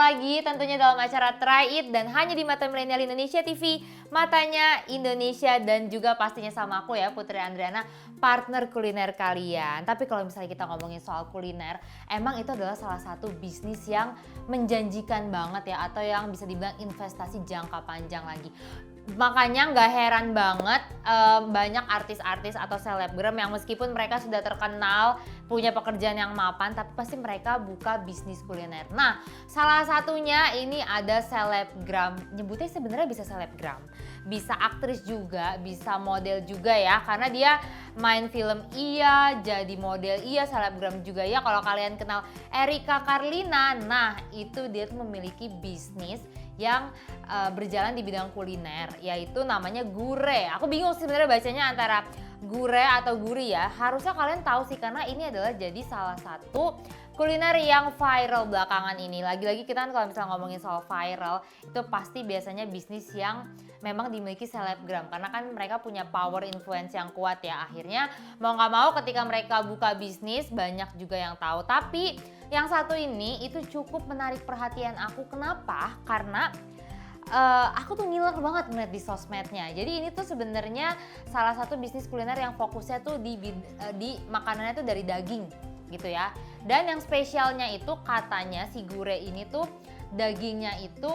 lagi tentunya dalam acara Try It dan hanya di Mata Milenial Indonesia TV, matanya Indonesia dan juga pastinya sama aku ya Putri Andriana, partner kuliner kalian. Tapi kalau misalnya kita ngomongin soal kuliner, emang itu adalah salah satu bisnis yang menjanjikan banget ya, atau yang bisa dibilang investasi jangka panjang lagi. Makanya nggak heran banget banyak artis-artis atau selebgram yang meskipun mereka sudah terkenal, punya pekerjaan yang mapan, tapi pasti mereka buka bisnis kuliner. Nah, salah satunya ini ada selebgram, nyebutnya sebenarnya bisa selebgram, bisa aktris juga, bisa model juga ya, karena dia main film iya, jadi model iya, selebgram juga ya. Kalau kalian kenal Erika Carlina, nah itu dia tuh memiliki bisnis yang berjalan di bidang kuliner, yaitu namanya Gure. Aku bingung sebenarnya bacanya antara Gure atau Guri ya. Harusnya kalian tahu sih karena ini adalah jadi salah satu kuliner yang viral belakangan ini. Lagi-lagi kita kan kalau misalnya ngomongin soal viral, itu pasti biasanya bisnis yang memang dimiliki selebgram. Karena kan mereka punya power influence yang kuat ya. Akhirnya mau nggak mau ketika mereka buka bisnis banyak juga yang tahu. Tapi yang satu ini itu cukup menarik perhatian aku. Kenapa? Karena aku tuh ngiler banget ngeliat di sosmednya. Jadi ini tuh sebenarnya salah satu bisnis kuliner yang fokusnya tuh di makanannya tuh dari daging gitu ya. Dan yang spesialnya itu katanya si Gure ini tuh dagingnya itu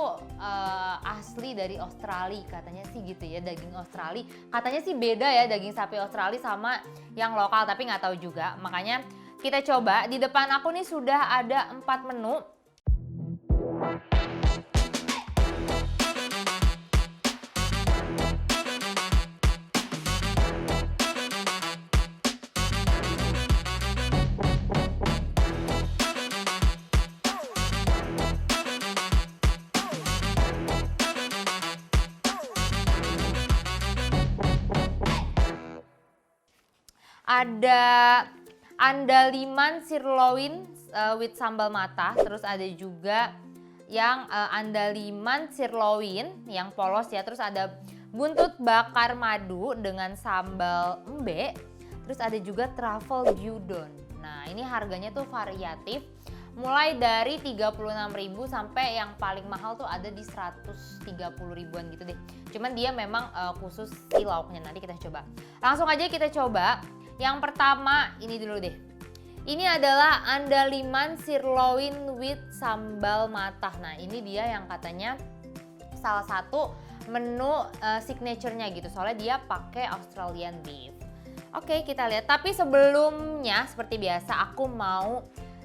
asli dari Australia, katanya sih gitu ya, daging Australia. Katanya sih beda ya daging sapi Australia sama yang lokal, tapi nggak tahu juga. Makanya kita coba, di depan aku nih sudah ada 4 menu. Ada andaliman sirloin with sambal mata, terus ada juga yang andaliman sirloin yang polos ya, terus ada buntut bakar madu dengan sambal embe, terus ada juga truffle gyudon. Nah ini harganya tuh variatif, mulai dari 36.000 sampai yang paling mahal tuh ada di 130 ribuan gitu deh. Cuman dia memang khusus si lauknya, nanti kita coba. Langsung aja kita coba. Yang pertama ini dulu deh. Ini adalah andaliman sirloin with sambal matah. Nah ini dia yang katanya salah satu menu signature-nya gitu. Soalnya dia pakai Australian beef. Oke kita lihat. Tapi sebelumnya seperti biasa aku mau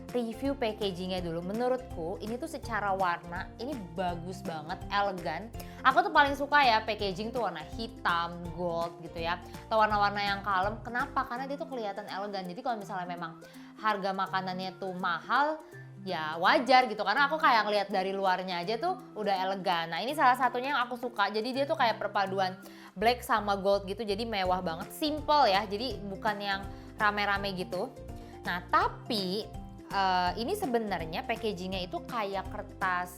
review packagingnya dulu. Menurutku ini tuh secara warna ini bagus banget, elegan. Aku tuh paling suka ya packaging tuh warna hitam, gold gitu ya, atau warna-warna yang kalem. Kenapa? Karena dia tuh kelihatan elegan. Jadi kalau misalnya memang harga makanannya tuh mahal, ya wajar gitu. Karena aku kayak ngeliat dari luarnya aja tuh udah elegan. Nah ini salah satunya yang aku suka. Jadi dia tuh kayak perpaduan black sama gold gitu. Jadi mewah banget, simple ya. Jadi bukan yang rame-rame gitu. Nah tapi ini sebenarnya packagingnya itu kayak kertas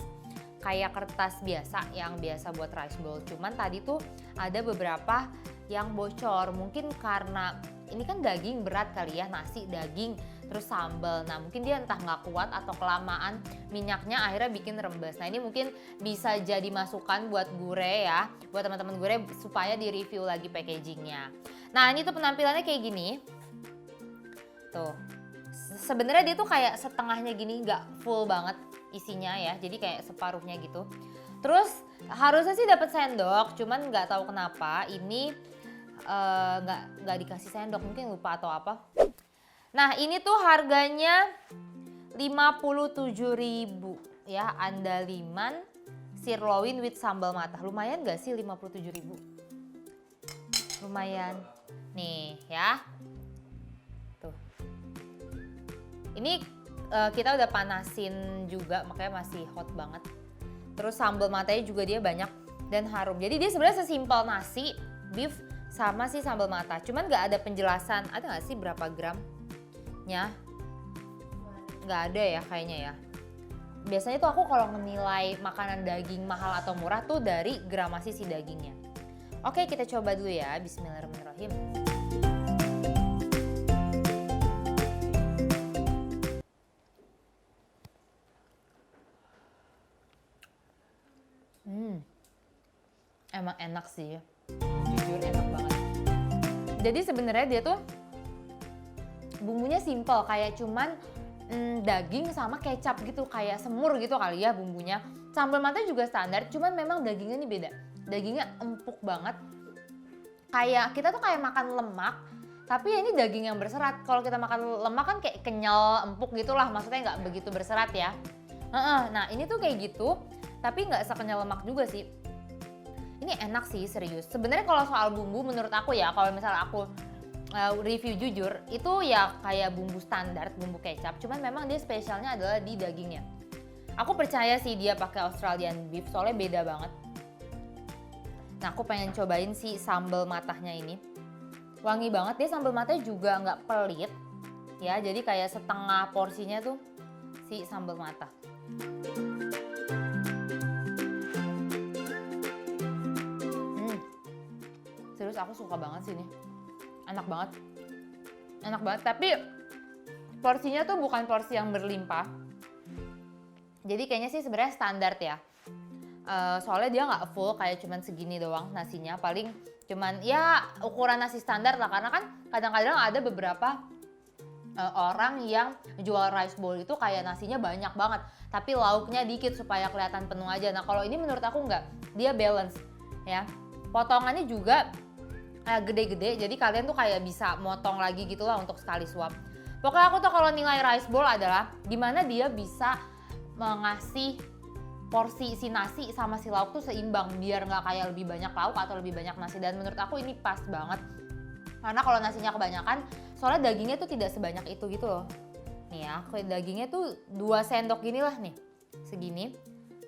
biasa yang biasa buat rice bowl. Cuman tadi tuh ada beberapa yang bocor. Mungkin karena ini kan daging berat kali ya, nasi, daging, terus sambal. Nah mungkin dia entah nggak kuat atau kelamaan minyaknya akhirnya bikin rembes. Nah ini mungkin bisa jadi masukan buat Gure ya, buat teman-teman Gure supaya di review lagi packagingnya. Nah ini tuh penampilannya kayak gini. Tuh. Sebenarnya dia tuh kayak setengahnya gini, nggak full banget isinya ya, jadi kayak separuhnya gitu. Terus harusnya sih dapat sendok, cuman nggak tahu kenapa ini nggak dikasih sendok, mungkin lupa atau apa. Nah ini tuh harganya 57.000 ya, andaliman sirloin with sambal matah. Lumayan nggak sih 57.000? Lumayan nih ya. Tuh. Ini kita udah panasin juga, makanya masih hot banget. Terus sambal matanya juga dia banyak dan harum. Jadi dia sebenarnya sesimpel nasi, beef, sama si sambal mata. Cuman nggak ada penjelasan, ada nggak sih berapa gramnya? Nggak ada ya kayaknya ya. Biasanya tuh aku kalau menilai makanan daging mahal atau murah tuh dari gramasi si dagingnya. Oke kita coba dulu ya, bismillahirrahmanirrahim. Emang enak sih, jujur enak banget. Jadi sebenarnya dia tuh bumbunya simple, kayak cuman daging sama kecap gitu, kayak semur gitu kali ya bumbunya. Sambal matanya juga standar, cuman memang dagingnya nih beda. Dagingnya empuk banget. Kayak kita tuh kayak makan lemak, tapi ya ini daging yang berserat. Kalau kita makan lemak kan kayak kenyal, empuk gitulah, maksudnya nggak begitu berserat ya. Nah ini tuh kayak gitu, tapi nggak sekenyal lemak juga sih. Ini enak sih, serius. Sebenarnya kalau soal bumbu menurut aku ya, kalau misalnya aku review jujur, itu ya kayak bumbu standar, bumbu kecap. Cuman memang dia spesialnya adalah di dagingnya. Aku percaya sih dia pakai Australian beef, soalnya beda banget. Nah aku pengen cobain si sambal matahnya ini. Wangi banget, dia sambal matanya juga nggak pelit. Ya, jadi kayak setengah porsinya tuh si sambal mata. Serius aku suka banget sih ini. Enak banget. Enak banget, tapi porsinya tuh bukan porsi yang berlimpah. Jadi kayaknya sih sebenarnya standar ya. Soalnya dia nggak full, kayak cuman segini doang nasinya. Paling cuman ya ukuran nasi standar lah, karena kan kadang-kadang ada beberapa orang yang jual rice bowl itu kayak nasinya banyak banget, tapi lauknya dikit supaya kelihatan penuh aja. Nah kalau ini menurut aku nggak, dia balance ya. Potongannya juga gede-gede, jadi kalian tuh kayak bisa motong lagi gitu lah untuk sekali suap. Pokoknya aku tuh kalau nilai rice bowl adalah gimana dia bisa mengasih porsi si nasi sama si lauk tuh seimbang, biar nggak kayak lebih banyak lauk atau lebih banyak nasi. Dan menurut aku ini pas banget, karena kalau nasinya kebanyakan, soalnya dagingnya tuh tidak sebanyak itu gitu loh. Nih ya, kayak dagingnya tuh 2 sendok gini lah nih, segini.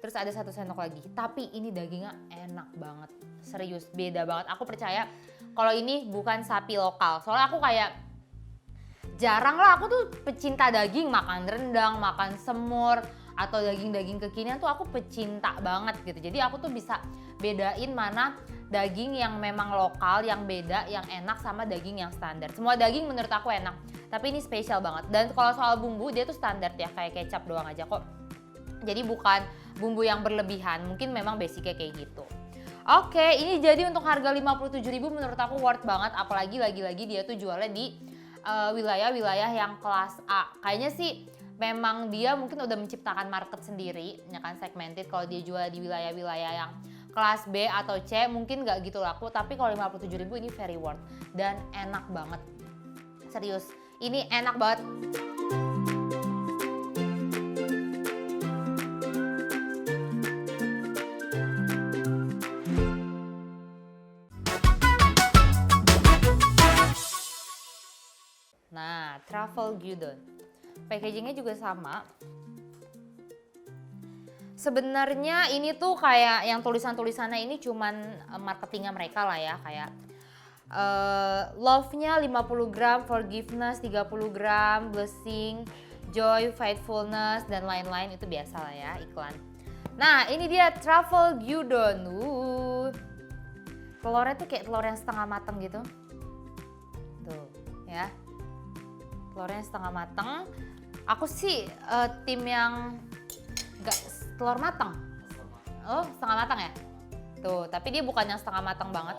Terus ada 1 sendok lagi, tapi ini dagingnya enak banget, serius beda banget. Aku percaya kalau ini bukan sapi lokal, soalnya aku kayak jarang lah, aku tuh pecinta daging, makan rendang, makan semur, atau daging-daging kekinian tuh aku pecinta banget gitu. Jadi aku tuh bisa bedain mana daging yang memang lokal, yang beda, yang enak sama daging yang standar. Semua daging menurut aku enak, tapi ini spesial banget. Dan kalau soal bumbu dia tuh standar ya, kayak kecap doang aja kok. Jadi bukan bumbu yang berlebihan, mungkin memang basicnya kayak gitu. Oke, ini jadi untuk harga 57.000 menurut aku worth banget, apalagi lagi-lagi dia tuh jualnya di wilayah-wilayah yang kelas A. Kayaknya sih memang dia mungkin udah menciptakan market sendiri, ya kan, segmented. Kalau dia jual di wilayah-wilayah yang kelas B atau C mungkin nggak gitu laku, tapi kalau 57.000 ini very worth dan enak banget. Serius, ini enak banget. Nah, truffle gyudon. Packagingnya juga sama. Sebenarnya ini tuh kayak yang tulisan-tulisannya ini cuman marketingnya mereka lah ya, kayak love-nya 50 gram, forgiveness 30 gram, blessing, joy, faithfulness, dan lain-lain, itu biasa lah ya iklan. Nah ini dia truffle gyudon. Telurnya tuh kayak telur yang setengah mateng gitu. Tuh ya, telurnya setengah mateng. Aku sih tim yang gak telur mateng. Oh setengah mateng ya? Tuh, tapi dia bukan yang setengah mateng banget.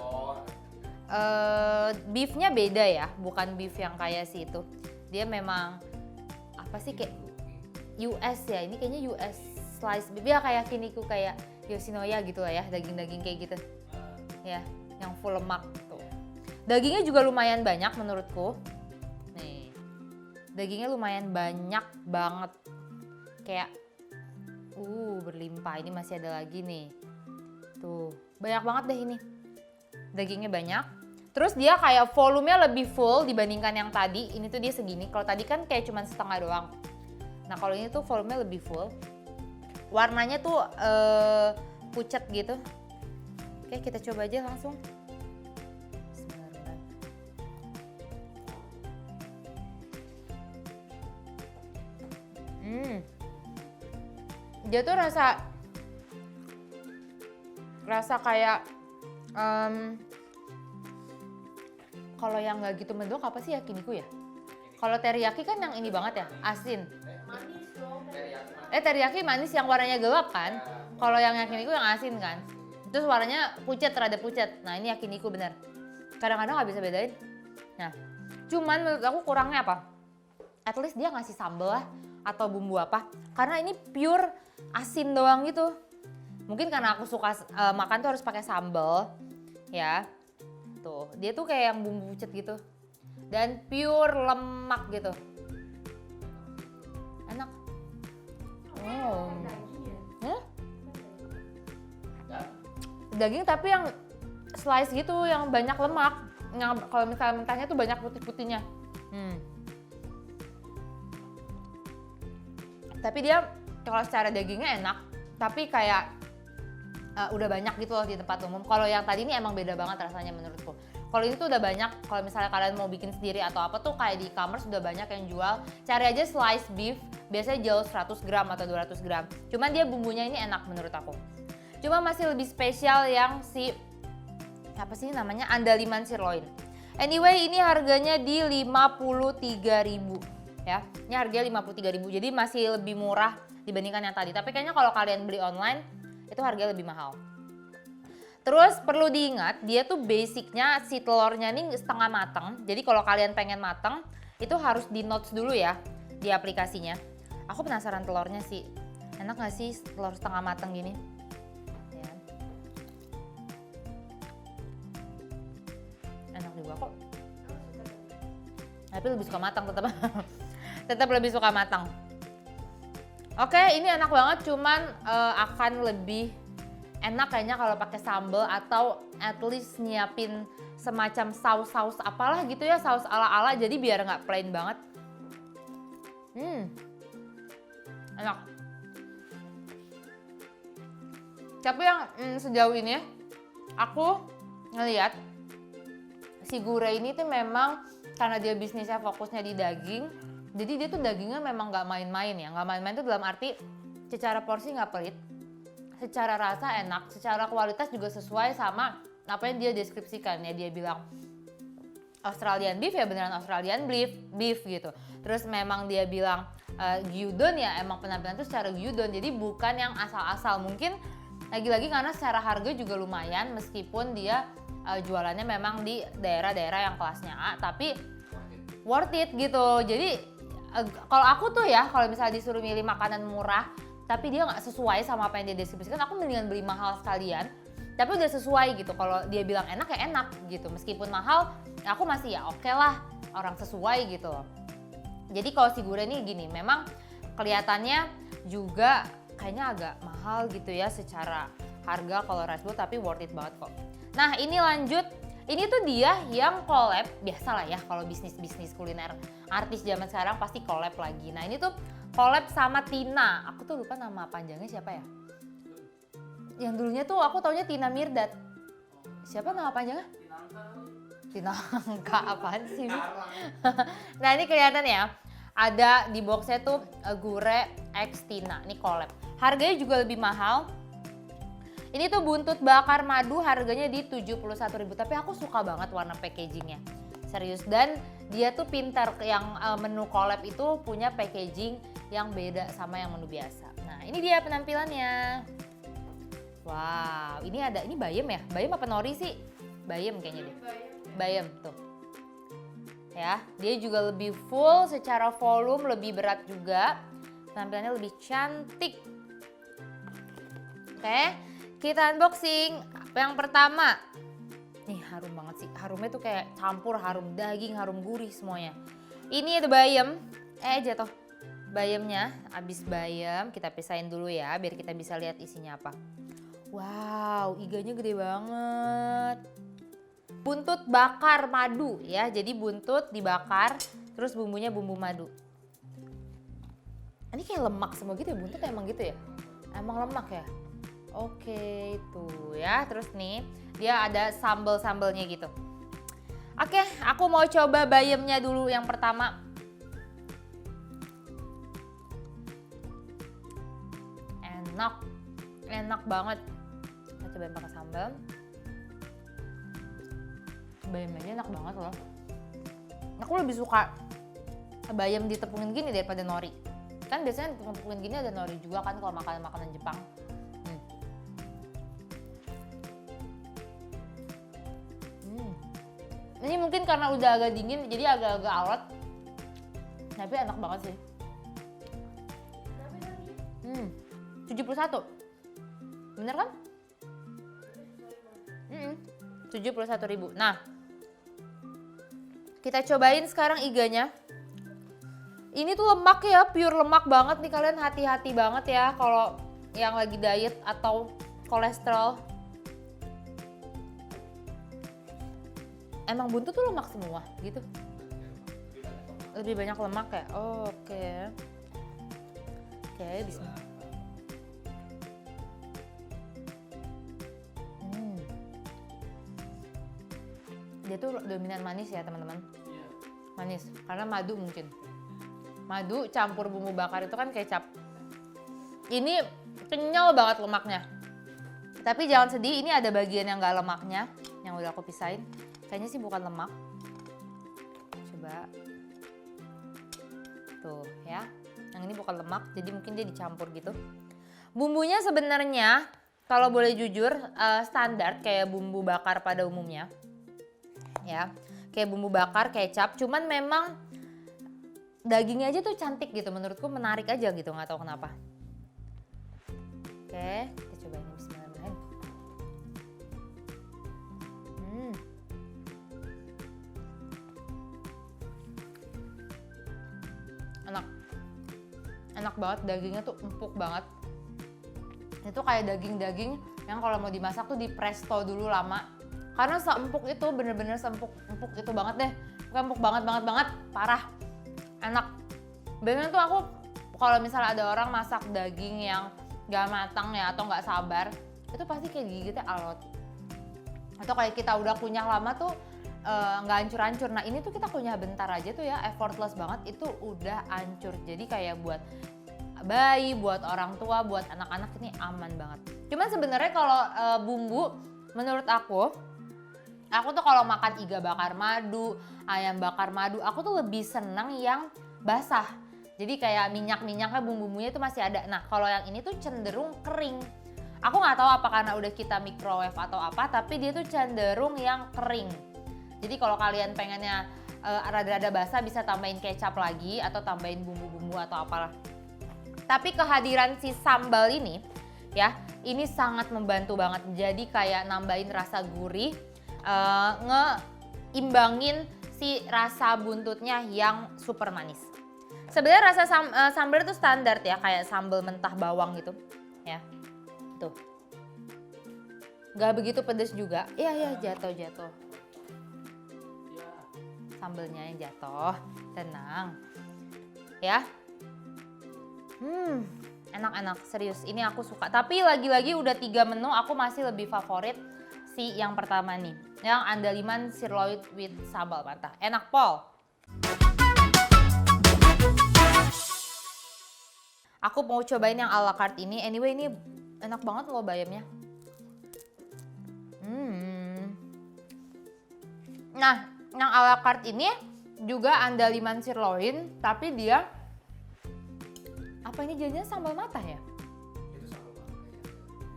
Beefnya beda ya, bukan beef yang kayak si itu. Dia memang apa sih, kayak US ya, ini kayaknya US slice beef ya, kayak Kiniku, kayak Yoshinoya gitu lah ya, daging-daging kayak gitu ya, yang full lemak tuh. Dagingnya juga lumayan banyak menurutku. Nih, dagingnya lumayan banyak banget, kayak berlimpah. Ini masih ada lagi nih, tuh banyak banget deh ini, dagingnya banyak. Terus dia kayak volumenya lebih full dibandingkan yang tadi. Ini tuh dia segini, kalau tadi kan kayak cuman setengah doang. Nah kalau ini tuh volumenya lebih full, warnanya tuh pucat gitu. Oke, kita coba aja langsung. Dia tuh rasa kayak kalau yang nggak gitu mendok apa sih, yakiniku ya? Kalau teriyaki kan yang ini banget ya, asin. Manis dong. Teriyaki manis yang warnanya gelap kan? Kalau yang yakiniku yang asin kan? Terus warnanya pucat, rada pucat. Nah ini yakiniku bener. Kadang-kadang nggak bisa bedain. Nah, cuman menurut aku kurangnya apa? At least dia ngasih sambal lah atau bumbu apa. Karena ini pure asin doang gitu. Mungkin karena aku suka makan tuh harus pakai sambal, ya. Tuh, dia tuh kayak yang bumbu pucat gitu. Dan pure lemak gitu. Enak. Oh. Daging tapi yang slice gitu, yang banyak lemak. Yang kalau misalnya mentahnya tuh banyak putih-putihnya. Tapi dia kalau secara dagingnya enak, tapi kayak udah banyak gitu loh di tempat umum. Kalau yang tadi ini emang beda banget rasanya menurutku. Kalau ini tuh udah banyak, kalau misalnya kalian mau bikin sendiri atau apa tuh kayak di e-commerce udah banyak yang jual. Cari aja slice beef, biasanya jual 100 gram atau 200 gram. Cuman dia bumbunya ini enak menurut aku. Cuma masih lebih spesial yang si apa sih namanya, andaliman sirloin. Anyway, ini harganya di 53.000 ya. Ini harganya 53.000. Jadi masih lebih murah dibandingkan yang tadi. Tapi kayaknya kalau kalian beli online itu harganya lebih mahal. Terus perlu diingat, dia tuh basicnya si telurnya ini setengah matang. Jadi kalau kalian pengen matang, itu harus di notes dulu ya di aplikasinya. Aku penasaran telurnya sih. Enak gak sih telur setengah matang gini? Juga kok, tapi lebih suka matang tetap. Tetap lebih suka matang. Oke, ini enak banget, cuman akan lebih enak kayaknya kalau pakai sambal atau at least nyiapin semacam saus-saus apalah gitu ya, saus ala-ala, jadi biar nggak plain banget. Enak. Tapi yang sejauh ini aku ngelihat si gurih ini tuh memang karena dia bisnisnya fokusnya di daging, jadi dia tuh dagingnya memang nggak main-main ya. Nggak main-main tuh dalam arti secara porsi nggak pelit, secara rasa enak, secara kualitas juga sesuai sama apa yang dia deskripsikan ya. Dia bilang Australian beef ya, beneran Australian beef gitu. Terus memang dia bilang gyudon ya, emang penampilan tuh secara gyudon, jadi bukan yang asal-asal. Mungkin lagi-lagi karena secara harga juga lumayan, meskipun dia jualannya memang di daerah-daerah yang kelasnya A, tapi worth it gitu. Jadi kalau aku tuh ya, kalau misalnya disuruh milih makanan murah tapi dia nggak sesuai sama apa yang dia deskripsikan, aku mendingan beli mahal sekalian tapi udah sesuai gitu. Kalau dia bilang enak ya enak gitu, meskipun mahal aku masih ya oke lah, orang sesuai gitu. Jadi kalau si gurih ini gini, memang kelihatannya juga kayaknya agak mahal gitu ya secara harga kalau rice bowl, tapi worth it banget kok. Nah ini lanjut, ini tuh dia yang collab, biasalah ya kalau bisnis-bisnis kuliner artis zaman sekarang pasti collab lagi. Nah ini tuh collab sama Tina, aku tuh lupa nama panjangnya siapa ya. Yang dulunya tuh aku taunya Tina Mirdad. Siapa nama panjangnya? Tina Angka, apaan sih ini? Nah ini kelihatan ya, ada di boxnya tuh Gure X Tina, ini collab. Harganya juga lebih mahal. Ini tuh buntut bakar madu, harganya di 71.000, tapi aku suka banget warna packagingnya. Serius, dan dia tuh pintar, yang menu collab itu punya packaging yang beda sama yang menu biasa. Nah ini dia penampilannya. Wow, ini ada, ini bayam ya? Bayam apa nori sih? Bayam kayaknya deh. Bayam tuh. Ya, dia juga lebih full secara volume, lebih berat juga. Penampilannya lebih cantik. Oke, kita unboxing. Yang pertama, nih harum banget sih. Harumnya tuh kayak campur harum daging, harum gurih semuanya. Ini ada bayam. Jatuh. Bayamnya, abis bayam kita pisahin dulu ya, biar kita bisa lihat isinya apa. Wow, iganya gede banget. Buntut bakar madu ya, jadi buntut dibakar, terus bumbunya bumbu madu. Ini kayak lemak semua gitu ya, buntut emang gitu ya? Emang lemak ya? Oke, tuh ya. Terus nih, dia ada sambal-sambalnya gitu. Oke, aku mau coba bayamnya dulu yang pertama. Enak, enak banget. Kita cobain pakai sambal. Bayamnya enak banget loh. Aku lebih suka bayam ditepungin gini daripada nori. Kan biasanya ditepungin gini ada nori juga kan kalau makanan-makanan Jepang. Ini mungkin karena udah agak dingin jadi agak-agak alot. Tapi enak banget sih. 71. Bener kan? 71.000. Nah, kita cobain sekarang iganya. Ini tuh lemak ya, pure lemak banget nih, kalian hati-hati banget ya kalau yang lagi diet atau kolesterol. Emang buntut tuh lemak semua gitu? Lebih banyak lemak ya? Oh, oke. Oke, bismillah. Dia tuh dominan manis ya teman-teman. Manis, karena madu mungkin. Madu campur bumbu bakar itu kan kecap. Ini kenyal banget lemaknya. Tapi jangan sedih, ini ada bagian yang gak lemaknya, yang udah aku pisahin. Kayaknya sih bukan lemak. Coba. Tuh ya, yang ini bukan lemak, jadi mungkin dia dicampur gitu. Bumbunya sebenarnya kalau boleh jujur standar kayak bumbu bakar pada umumnya. Ya, kayak bumbu bakar, kecap, cuman memang dagingnya aja tuh cantik gitu, menurutku menarik aja gitu, nggak tahu kenapa. Oke, kita cobain bismillahirrahmanirrahim. Enak banget, dagingnya tuh empuk banget. Itu kayak daging-daging yang kalau mau dimasak tuh di presto dulu lama. Karena seempuk itu, bener-bener seempuk itu banget deh. Empuk banget, parah. Enak. Biasanya tuh aku kalau misalnya ada orang masak daging yang gak matang ya atau gak sabar, itu pasti kayak gigitnya alot. Atau kayak kita udah kunyah lama tuh nggak hancur-hancur. Nah ini tuh kita kunyah bentar aja tuh ya, effortless banget, itu udah hancur. Jadi kayak buat bayi, buat orang tua, buat anak-anak ini aman banget. Cuman sebenarnya kalau bumbu, menurut aku tuh kalau makan iga bakar madu, ayam bakar madu, aku tuh lebih seneng yang basah. Jadi kayak minyak-minyaknya, bumbu-bumbunya itu masih ada. Nah kalau yang ini tuh cenderung kering. Aku nggak tahu apa karena udah kita microwave atau apa, tapi dia tuh cenderung yang kering. Jadi kalau kalian pengennya rada-rada basah bisa tambahin kecap lagi atau tambahin bumbu-bumbu atau apalah. Tapi kehadiran si sambal ini ya, ini sangat membantu banget. Jadi kayak nambahin rasa gurih, ngeimbangin si rasa buntutnya yang super manis. Sebenarnya rasa sambal itu standar ya, kayak sambal mentah bawang gitu ya. Tuh. Gak begitu pedes juga. Iya jatuh. Sambelnya yang jatuh, tenang ya. Enak-enak, serius ini aku suka. Tapi lagi-lagi udah 3 menu, aku masih lebih favorit si yang pertama nih, yang andaliman sirloin with sambal matah. Enak pol. Aku mau cobain yang ala carte ini. Anyway ini enak banget loh bayamnya. Nah, yang ala carte ini juga andaliman sirloin, tapi dia apa ini jadinya sambal matah ya? Itu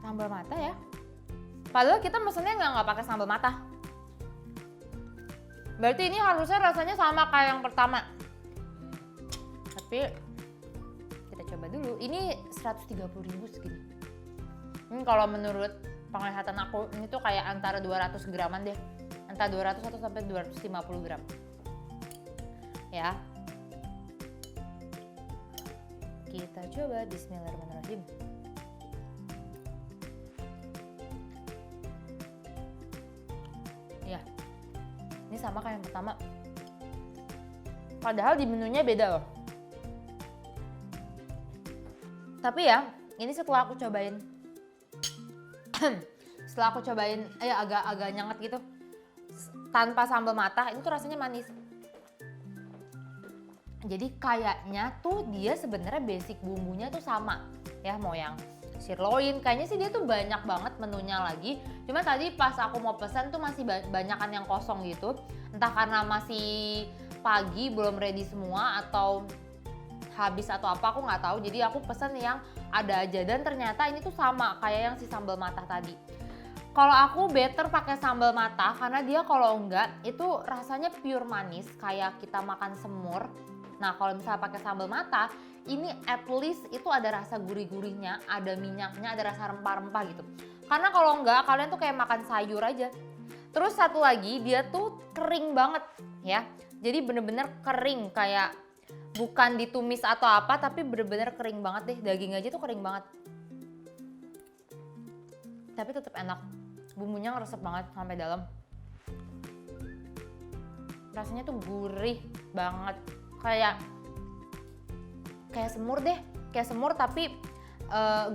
sambal matah ya. Padahal kita mesennya nggak pakai sambal matah. Berarti ini harusnya rasanya sama kayak yang pertama. Tapi kita coba dulu. Ini 130.000 segini. Kalau menurut penglihatan aku ini tuh kayak antara 200 graman deh. Antara 200 atau sampai 250 gram. Ya. Kita coba bismillahirrahmanirrahim. Ya. Ini sama kayak yang pertama. Padahal di menunya beda loh. Tapi ya, ini setelah aku cobain. Setelah aku cobain agak nyengat gitu. Tanpa sambal matah, ini tuh rasanya manis. Jadi kayaknya tuh dia sebenarnya basic bumbunya tuh sama ya, mau yang sirloin kayaknya sih dia tuh banyak banget menunya lagi. Cuma tadi pas aku mau pesan tuh masih banyakan yang kosong gitu. Entah karena masih pagi belum ready semua atau habis atau apa, aku nggak tahu. Jadi aku pesan yang ada aja dan ternyata ini tuh sama kayak yang si sambal matah tadi. Kalau aku better pakai sambal mata karena dia kalau enggak itu rasanya pure manis kayak kita makan semur. Nah kalau misalnya pakai sambal mata, ini at least itu ada rasa gurih-gurihnya, ada minyaknya, ada rasa rempah-rempah gitu. Karena kalau enggak kalian tuh kayak makan sayur aja. Terus satu lagi dia tuh kering banget ya. Jadi bener-bener kering kayak bukan ditumis atau apa tapi bener-bener kering banget deh. Daging aja tuh kering banget. Tapi tetap enak. Bumbunya ngeresep banget sampai dalam. Rasanya tuh gurih banget. Kayak semur deh. Kayak semur tapi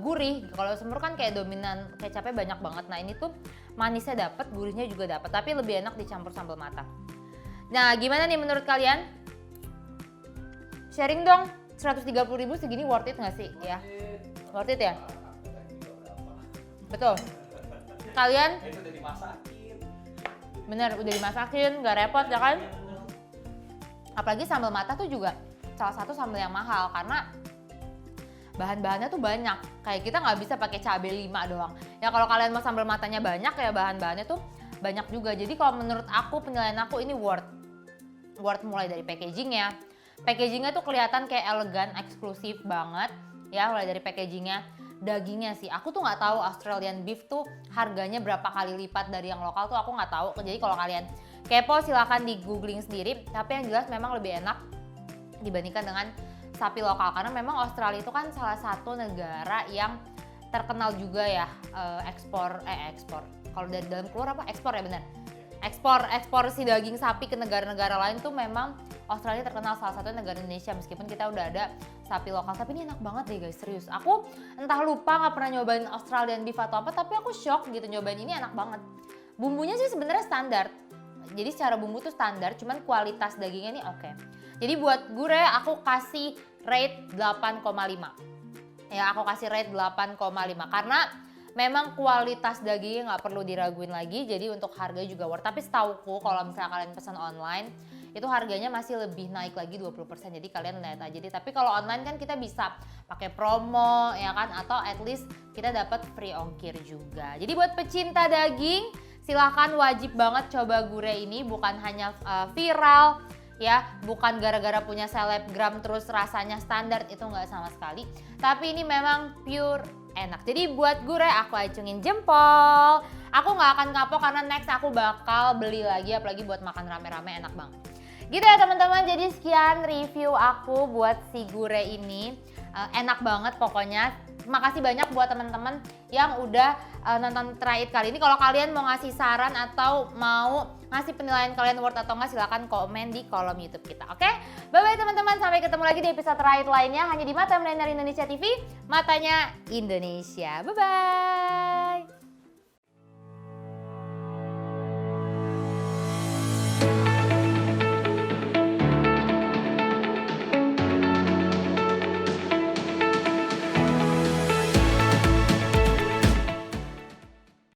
gurih. Kalau semur kan kayak dominan kecapnya banyak banget. Nah ini tuh manisnya dapet, gurihnya juga dapet. Tapi lebih enak dicampur sambal mata. Nah gimana nih menurut kalian? Sharing dong, 130.000 segini worth it gak sih? Ya, worth it ya? Betul. Kalian? Itu udah dimasakin. Bener, udah dimasakin, gak repot ya kan? Apalagi sambal mata tuh juga salah satu sambal yang mahal karena bahan-bahannya tuh banyak. Kayak kita nggak bisa pakai cabai 5 doang. Ya kalau kalian mau sambal matanya banyak ya bahan-bahannya tuh banyak juga. Jadi kalau menurut aku penilaian aku ini worth mulai dari packagingnya. Packagingnya tuh kelihatan kayak elegan, eksklusif banget ya mulai dari packagingnya. Dagingnya sih, aku tuh nggak tahu Australian beef tuh harganya berapa kali lipat dari yang lokal tuh aku nggak tahu. Jadi kalau kalian kepo silahkan di googling sendiri. Tapi yang jelas memang lebih enak dibandingkan dengan sapi lokal karena memang Australia itu kan salah satu negara yang terkenal juga ya ekspor. Kalau dari dalam keluar apa ekspor ya benar. Ekspor si daging sapi ke negara-negara lain tuh memang Australia terkenal salah satu negara Indonesia meskipun kita udah ada sapi lokal. Tapi ini enak banget deh guys, serius. Aku entah lupa nggak pernah nyobain Australian beef atau apa tapi aku shock gitu nyobain ini enak banget. Bumbunya sih sebenarnya standar. Jadi secara bumbu tuh standar, cuman kualitas dagingnya nih oke. Jadi buat gure aku kasih rate 8,5. Ya aku kasih rate 8,5 karena memang kualitas dagingnya nggak perlu diraguin lagi, jadi untuk harga juga worth. Tapi setauku kalau misalnya kalian pesan online, itu harganya masih lebih naik lagi 20%, jadi kalian lihat aja. Tapi kalau online kan kita bisa pakai promo ya kan, atau at least kita dapat free ongkir juga. Jadi buat pecinta daging, silahkan wajib banget coba gure ini, bukan hanya viral, ya bukan gara-gara punya selebgram terus rasanya standar, itu nggak sama sekali. Tapi ini memang pure enak. Jadi buat gure aku acungin jempol. Aku nggak akan kapok karena next aku bakal beli lagi, apalagi buat makan rame-rame enak banget. Gitu ya teman-teman, jadi sekian review aku buat si gure ini. Enak banget pokoknya. Makasih banyak buat teman-teman yang udah nonton Try It kali ini. Kalau kalian mau ngasih saran atau mau ngasih penilaian kalian worth atau enggak, silahkan komen di kolom YouTube kita. Oke? Bye-bye teman-teman, sampai ketemu lagi di episode Try It lainnya hanya di Mata Milenial Indonesia TV, matanya Indonesia. Bye-bye!